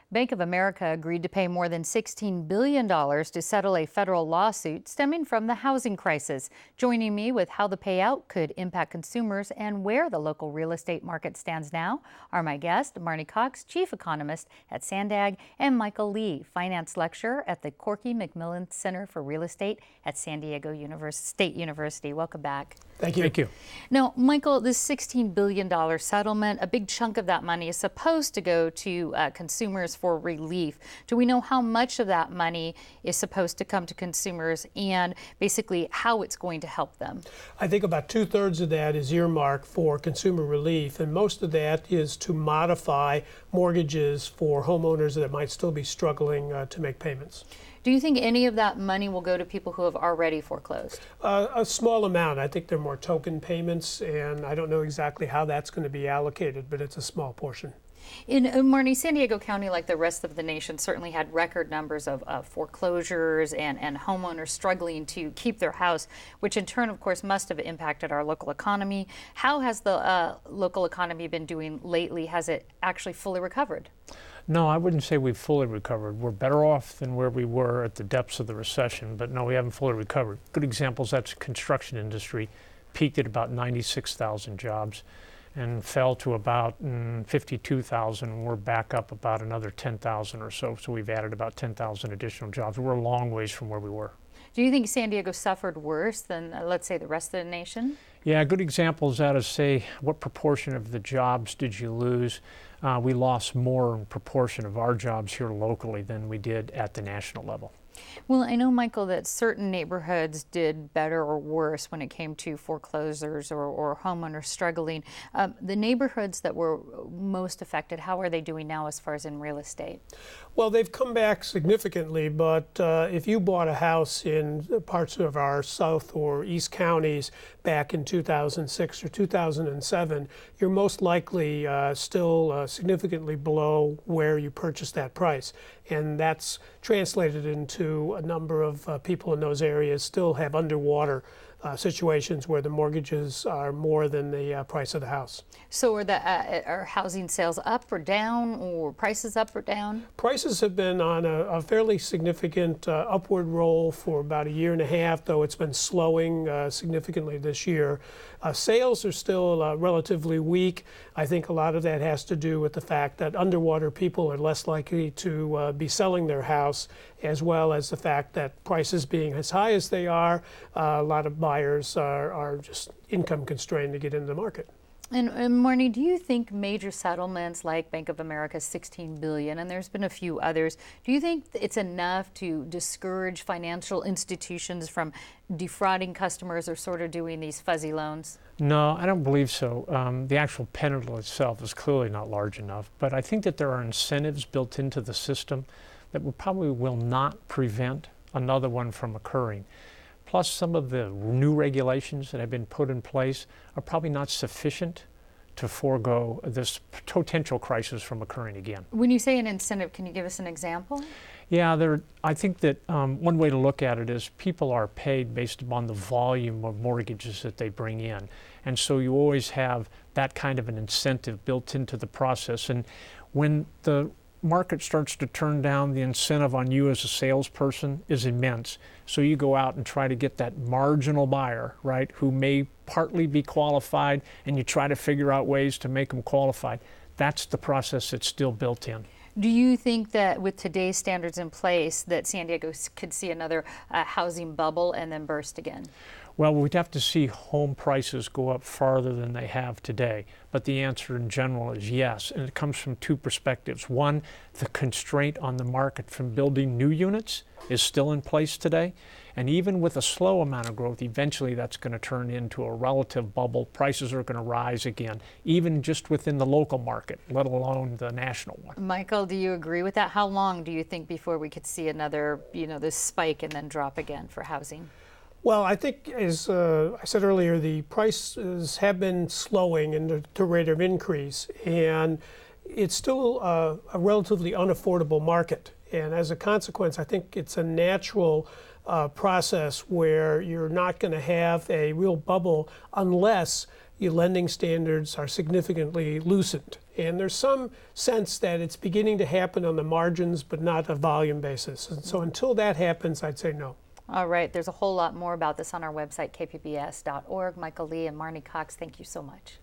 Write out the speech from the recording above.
Bank of America agreed to pay more than $16 billion to settle a federal lawsuit stemming from the housing crisis. Joining me with how the payout could impact consumers and where the local real estate market stands now are my guests, Marnie Cox, Chief Economist at Sandag, and Michael Lee, Finance Lecturer at the Corky McMillan Center for Real Estate at San Diego State University. Welcome back. Thank you. Thank you. Now, Michael, this $16 billion settlement, a big chunk of that money is supposed to go to consumers for relief. Do we know how much of that money is supposed to come to consumers and basically how it's going to help them? I think about 2/3 of that is earmarked for consumer relief, and most of that is to modify mortgages for homeowners that might still be struggling to make payments. Do you think any of that money will go to people who have already foreclosed? A small amount. I think they're more token payments, and I don't know exactly how that's going to be allocated, but it's a small portion. In Marnie, San Diego County, like the rest of the nation, certainly had record numbers of foreclosures and homeowners struggling to keep their house, which in turn, of course, must have impacted our local economy. How has the local economy been doing lately? Has it actually fully recovered? No, I wouldn't say we've fully recovered. We're better off than where we were at the depths of the recession, but no, we haven't fully recovered. Good examples, that's the construction industry, peaked at about 96,000 jobs and fell to about 52,000. We're back up about another 10,000 or so, so we've added about 10,000 additional jobs. We're a long ways from where we were. Do you think San Diego suffered worse than, let's say, the rest of the nation? Yeah, good examples out of, say, what proportion of the jobs did you lose? We lost more in proportion of our jobs here locally than we did at the national level. Well, I know, Michael, that certain neighborhoods did better or worse when it came to foreclosures or homeowners struggling. The neighborhoods that were most affected, how are they doing now as far as in real estate? Well, they've come back significantly, but if you bought a house in parts of our south or east counties back in 2006 or 2007, you're most likely still significantly below where you purchased that price. And that's translated into a number of people in those areas still have underwater situations where the mortgages are more than the price of the house. So are housing sales up or down, or prices up or down? Prices have been on a fairly significant upward roll for about a year and a half, though it's been slowing significantly this year. Sales are still relatively weak. I think a lot of that has to do with the fact that underwater people are less likely to be selling their house, as well as the fact that prices being as high as they are, a lot of buyers are just income constrained to get into the market. And Marnie, do you think major settlements like Bank of America's $16 billion, and there's been a few others, do you think it's enough to discourage financial institutions from defrauding customers or sort of doing these fuzzy loans? No, I don't believe so. The actual penalty itself is clearly not large enough, but I think that there are incentives built into the system that probably will not prevent another one from occurring. Plus, some of the new regulations that have been put in place are probably not sufficient to forego this potential crisis from occurring again. When you say an incentive, can you give us an example? Yeah, I think that one way to look at it is people are paid based upon the volume of mortgages that they bring in. And so you always have that kind of an incentive built into the process. And when the market starts to turn down, the incentive on you as a salesperson is immense. So you go out and try to get that marginal buyer, right, who may partly be qualified, and you try to figure out ways to make them qualified. That's the process that's still built in. Do you think that with today's standards in place that San Diego could see another housing bubble and then burst again? Well, we'd have to see home prices go up farther than they have today. But the answer in general is yes, and it comes from two perspectives. One, the constraint on the market from building new units is still in place today. And even with a slow amount of growth, eventually that's going to turn into a relative bubble. Prices are going to rise again, even just within the local market, let alone the national one. Michael, do you agree with that? How long do you think before we could see another, this spike and then drop again for housing? Well, I think, as I said earlier, the prices have been slowing in the rate of increase, and it's still a relatively unaffordable market. And as a consequence, I think it's a natural process where you're not going to have a real bubble unless your lending standards are significantly loosened. And there's some sense that it's beginning to happen on the margins, but not a volume basis. And so until that happens, I'd say no. All right, there's a whole lot more about this on our website, kpbs.org. Michael Lee and Marnie Cox, thank you so much.